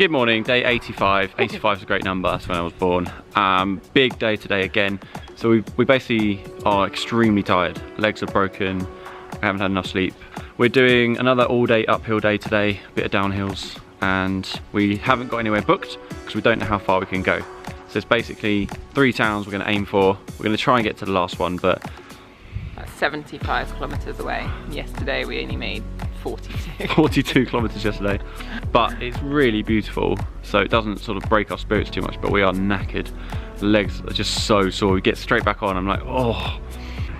Good morning, day 85. 85 is a great number, that's when I was born. Big day today again. So we basically are extremely tired. Legs are broken, I haven't had enough sleep. We're doing another all day uphill day today, a bit of downhills, and we haven't got anywhere booked because we don't know how far we can go. So it's basically 3 towns we're going to aim for. We're going to try and get to the last one, but... That's 75 kilometres away. Yesterday we only made 42. 42 kilometres yesterday. But it's really beautiful, so it doesn't sort of break our spirits too much, but we are knackered. The legs are just so sore. We get straight back on, I'm like, oh.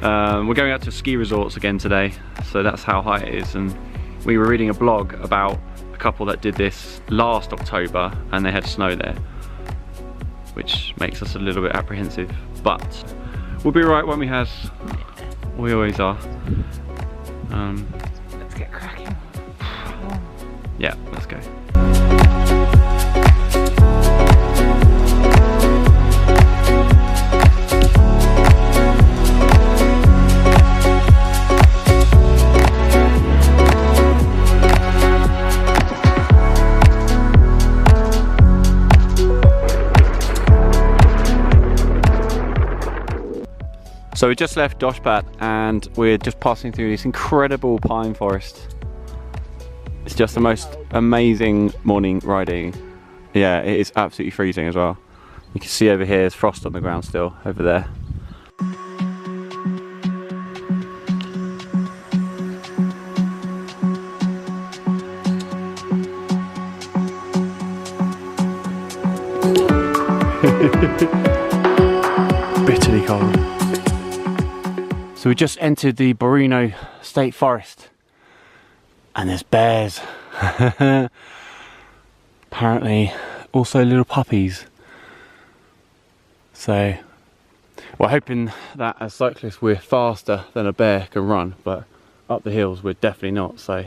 We're going out to ski resorts again today, so that's how high it is. And we were reading a blog about a couple that did this last October and they had snow there, which makes us a little bit apprehensive, but we'll be right when we has. We always are. Let's get cracking. Yeah, let's go. So we just left Dospat and we're just passing through this incredible pine forest. It's just the most amazing morning riding. Yeah, it is absolutely freezing as well. You can see over here there's frost on the ground still, over there. Bitterly cold. So we just entered the Borino State Forest and there's bears. Apparently also little puppies. So we're hoping that as cyclists we're faster than a bear can run, but up the hills we're definitely not. So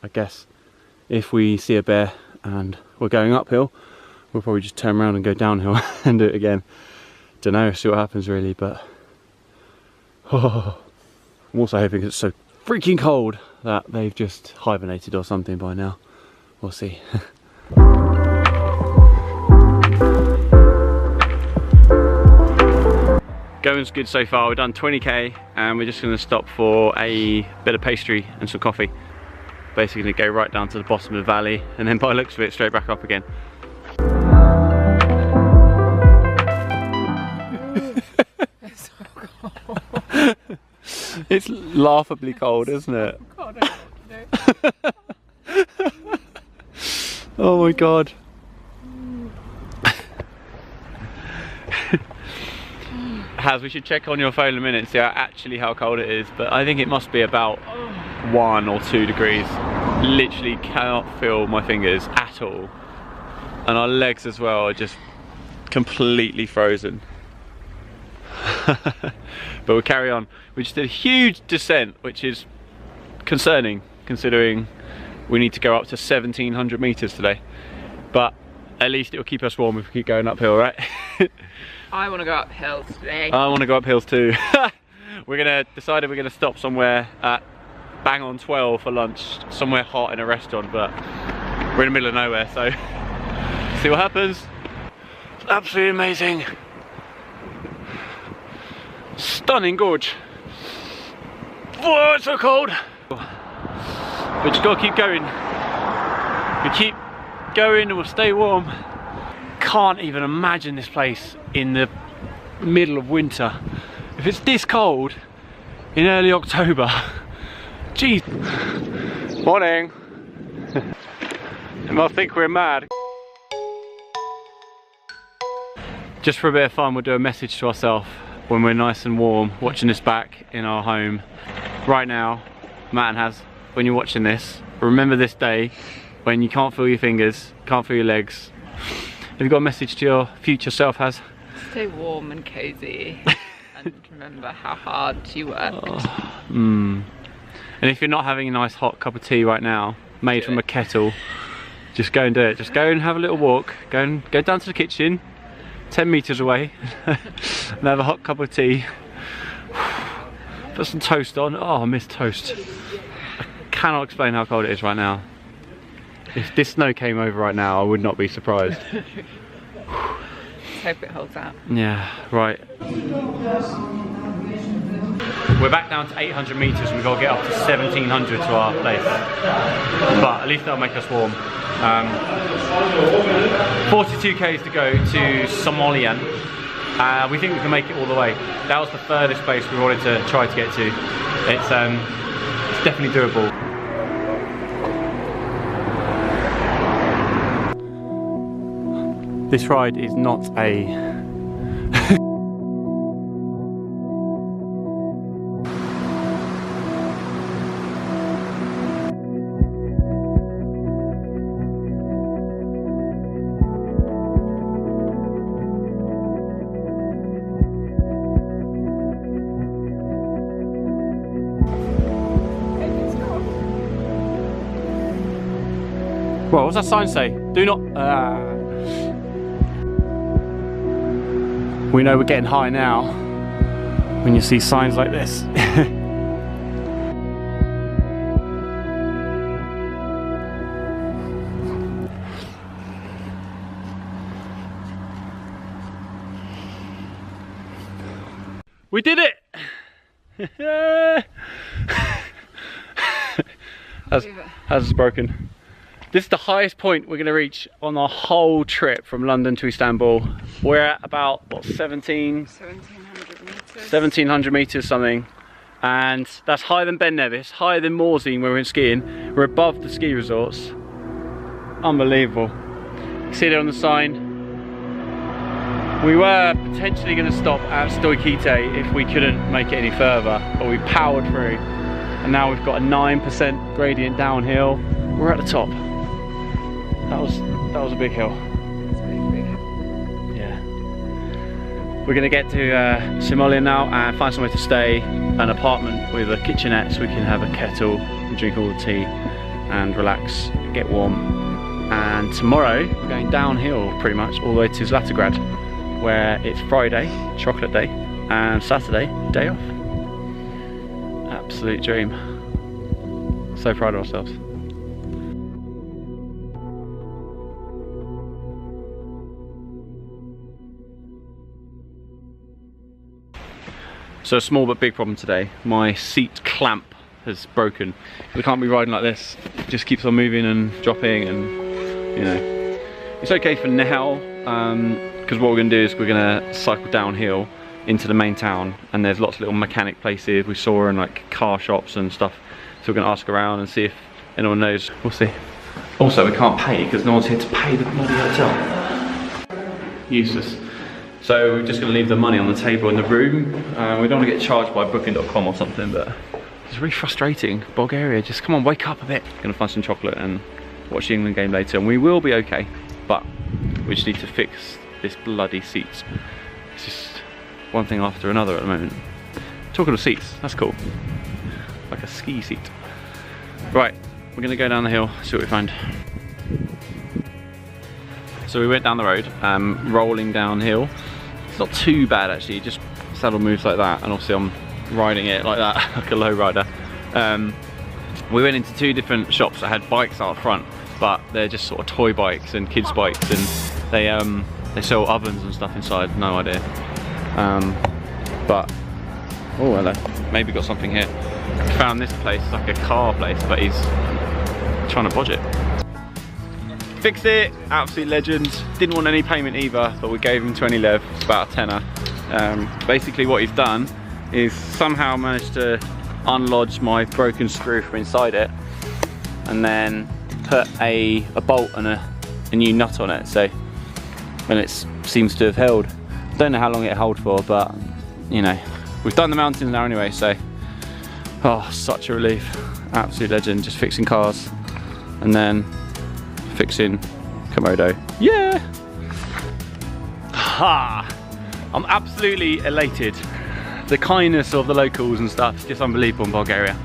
I guess if we see a bear and we're going uphill, we'll probably just turn around and go downhill and do it again. Don't know, see what happens really, but oh, I'm also hoping it's so freaking cold that they've just hibernated or something by now. We'll see. Going's good so far. We've done 20k and we're just going to stop for a bit of pastry and some coffee. Basically going to go right down to the bottom of the valley and then by the looks of it straight back up again. It's laughably cold, isn't it? Oh my god. Haz, we should check on your phone in a minute and see how cold it is, but I think it must be about 1 or 2 degrees. Literally cannot feel my fingers at all. And our legs as well are just completely frozen. But we'll carry on. We just did a huge descent, which is concerning considering we need to go up to 1700 meters today, but at least it will keep us warm if we keep going uphill, right? I want to go up hills today. I want to go up hills too. We're decided we're gonna stop somewhere at bang on 12 for lunch, somewhere hot in a restaurant, but we're in the middle of nowhere, so see what happens. It's absolutely amazing. Stunning gorge. Oh, it's so cold. But just gotta keep going. We keep going and we'll stay warm. Can't even imagine this place in the middle of winter. If it's this cold in early October, jeez. Morning. They might think we're mad. Just for a bit of fun, we'll do a message to ourselves when we're nice and warm, watching this back in our home. Right now, Matt and Haz, when you're watching this, remember this day when you can't feel your fingers, can't feel your legs. Have you got a message to your future self, Haz? Stay warm and cozy and remember how hard you worked. Oh, And if you're not having a nice hot cup of tea right now, made from a kettle, just go and do it. Just go and have a little walk, go down to the kitchen, 10 meters away, and have a hot cup of tea. Put some toast on. Oh, I miss toast. I cannot explain how cold it is right now. If this snow came over right now, I would not be surprised. Let's hope it holds out. Yeah, right. We're back down to 800 meters and we've got to get up to 1700 to our place. But at least that'll make us warm. 42 k's to go to Smolyan. We think we can make it all the way. That was the furthest place we wanted to try to get to. It's definitely doable. This ride is not a Well, what's that sign say? Do not. We know we're getting high now when you see signs like this. We did it! How's broken? This is the highest point we're going to reach on our whole trip from London to Istanbul. We're at about, what, 1700 meters? 1700 meters something. And that's higher than Ben Nevis, higher than Morzine where we went skiing. We're above the ski resorts. Unbelievable. You see there on the sign. We were potentially going to stop at STOYKITE if we couldn't make it any further, but we powered through. And now we've got a 9% gradient downhill. We're at the top. That was a big hill. Yeah. We're gonna get to Smolyan now and find somewhere to stay, an apartment with a kitchenette so we can have a kettle and drink all the tea and relax, get warm. And tomorrow we're going downhill pretty much all the way to Zlatograd, where it's Friday, chocolate day, and Saturday, day off. Absolute dream. So proud of ourselves. So a small but big problem today. My seat clamp has broken. We can't be riding like this. It just keeps on moving and dropping, and you know. It's okay for now, because what we're gonna do is we're gonna cycle downhill into the main town, and there's lots of little mechanic places we saw, and like car shops and stuff. So we're gonna ask around and see if anyone knows. We'll see. Also, we can't pay because no one's here to pay the bloody hotel. Useless. So we're just going to leave the money on the table in the room. We don't want to get charged by booking.com or something, but it's really frustrating. Bulgaria, just come on, wake up a bit. Going to find some chocolate and watch the England game later, and we will be okay. But we just need to fix this bloody seats. It's just one thing after another at the moment. Talking of seats, that's cool. Like a ski seat. Right, we're going to go down the hill, see what we find. So we went down the road, rolling downhill. It's not too bad actually, just saddle moves like that, and obviously I'm riding it like that, like a low rider. We went into two different shops that had bikes out front, but they're just sort of toy bikes and kids bikes, and they sell ovens and stuff inside, no idea. But, oh hello, maybe got something here. Found this place, it's like a car place, but he's trying to budget. Fixed it, absolute legend. Didn't want any payment either, but we gave him 20 lev, it's about a tenner. Basically what he's done is somehow managed to unlodge my broken screw from inside it, and then put a bolt and a new nut on it, so, and it seems to have held. Don't know how long it'll hold for, but you know, we've done the mountains now anyway, so, oh, such a relief. Absolute legend, just fixing cars, and then fixing Komodo. Yeah! Ha! I'm absolutely elated. The kindness of the locals and stuff is just unbelievable in Bulgaria.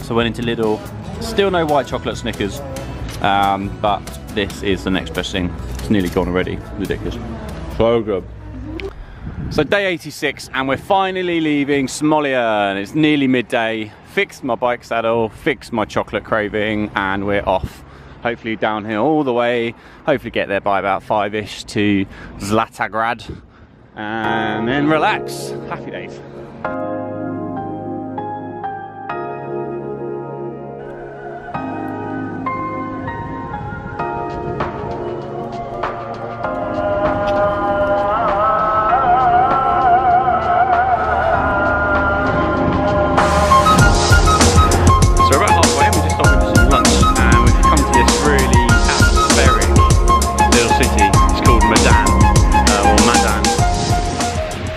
So I went into Lidl, still no white chocolate Snickers, but this is the next best thing. It's nearly gone already, ridiculous. So good. So day 86, and we're finally leaving Smolyan. It's nearly midday. Fixed my bike saddle, fixed my chocolate craving, and we're off. hopefully downhill all the way, hopefully get there by about 5ish to Zlatograd, and then relax. Happy days.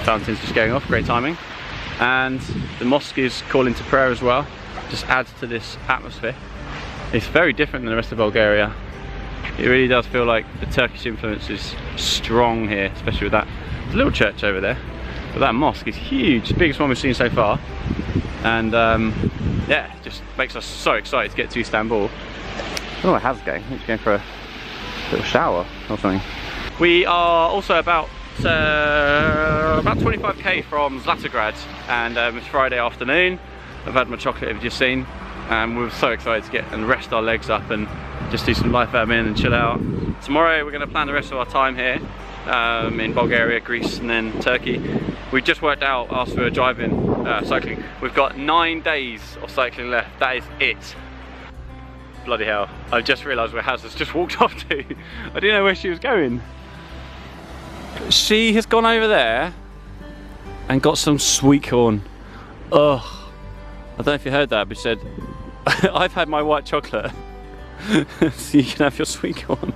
Fountains just going off, great timing, and the mosque is calling to prayer as well. Just adds to this atmosphere. It's very different than the rest of Bulgaria. It really does feel like the Turkish influence is strong here, especially with that. There's a little church over there, but that mosque is huge, the biggest one we've seen so far, and yeah, it just makes us so excited to get to Istanbul. I don't know where Haz going. He's going for a little shower or something. We are also about 25k from Zlatograd, and it's Friday afternoon. I've had my chocolate, you've just seen, and we're so excited to get and rest our legs up and just do some life admin and chill out. Tomorrow we're going to plan the rest of our time here in Bulgaria, Greece and then Turkey. We just worked out after we were driving, cycling, we've got 9 days of cycling left. That is it. Bloody hell, I've just realised where Haz has just walked off to. I didn't know where she was going. She has gone over there and got some sweet corn. Ugh. I don't know if you heard that, but she said, I've had my white chocolate, so you can have your sweet corn.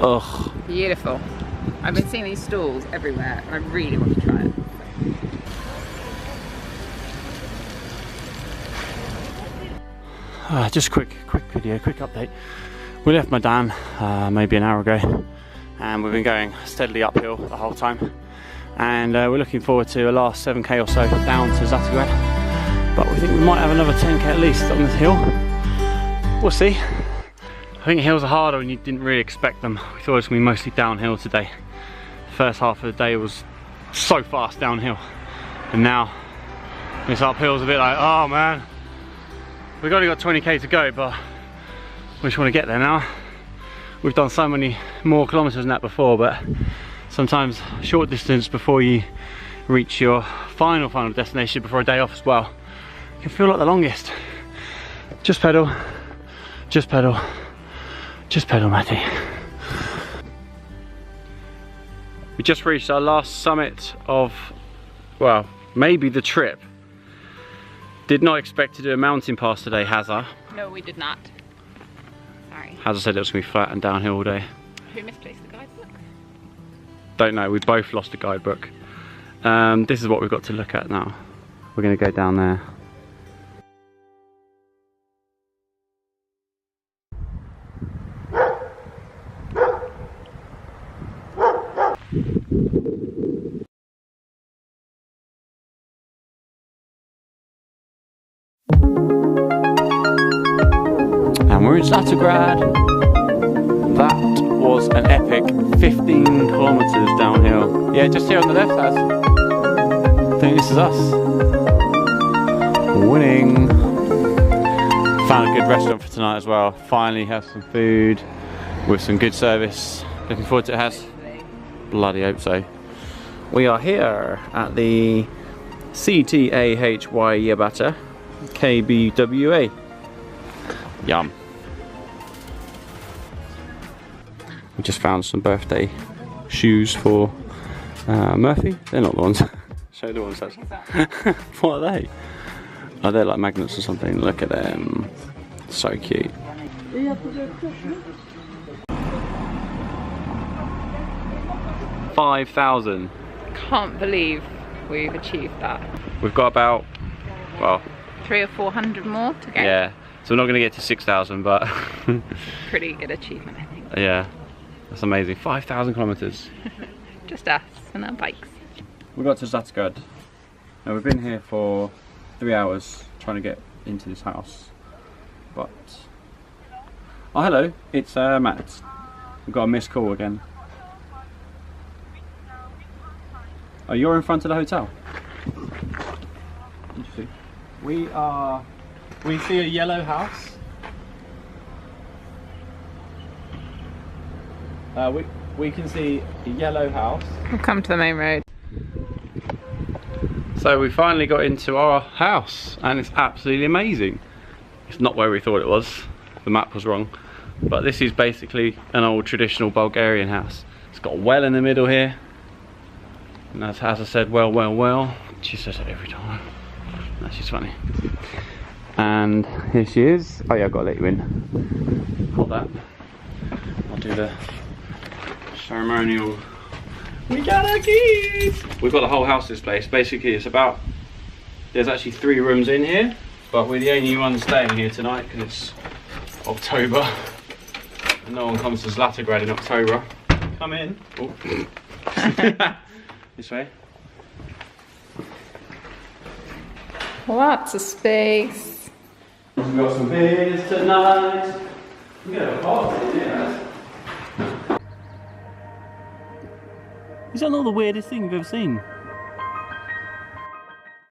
Ugh. Beautiful. I've been seeing these stalls everywhere and I really want to try it. Just quick video, quick update. We left Madan maybe an hour ago, and we've been going steadily uphill the whole time, and we're looking forward to a last 7k or so down to Zlatograd, but we think we might have another 10k at least on this hill. We'll see. I think hills are harder and you didn't really expect them. We thought it was going to be mostly downhill today. The first half of the day was so fast downhill, and now this uphill's a bit like, oh man, we've only got 20k to go, but we just want to get there now. We've done so many more kilometers than that before, but sometimes short distance before you reach your final destination before a day off as well can feel like the longest. Just pedal, just pedal, just pedal, Matty. We just reached our last summit of, well, maybe the trip. Did not expect to do a mountain pass today, Hazza. No, we did not. As I said, it was going to be flat and downhill all day. Who misplaced the guidebook? Don't know, we both lost the guidebook. This is what we've got to look at now. We're going to go down there. And we're in Zlatograd. That was an epic 15 kilometers downhill. Yeah, just here on the left, I think this is us. Winning. Found a good restaurant for tonight as well. Finally have some food with some good service. Looking forward to it, Has. Bloody hope so. We are here at the CTAHY KBWA. Yum. We just found some birthday shoes for Murphy. They're not the ones. Show the ones. What are they? Oh, they're like magnets or something. Look at them. So cute. 5,000. Can't believe we've achieved that. We've got about, well, 300 or 400 more to go. Yeah, so we're not going to get to 6,000, but pretty good achievement, I think. Yeah, that's amazing. 5,000 kilometers. Just us and our bikes. We got to Zlatograd. Now we've been here for 3 hours trying to get into this house, but oh, hello, it's Matt. We've got a missed call again. Oh, you're in front of the hotel. Interesting. We're we see a yellow house. We can see a yellow house. We'll come to the main road. So we finally got into our house and it's absolutely amazing. It's not where we thought it was. The map was wrong. But this is basically an old traditional Bulgarian house. It's got a well in the middle here. And as I said, well. She says it every time. No, she's funny. And here she is. Oh yeah, I've got to let you in. Hold that. I'll do the ceremonial. We got our keys! We've got the whole house this place. Basically it's about, there's actually 3 rooms in here, but we're the only ones staying here tonight because it's October. And no one comes to Zlatograd in October. Come in. Oh. This way. Lots of space. We've got some beers tonight. We got a party, yeah. Is that not the weirdest thing you've ever seen?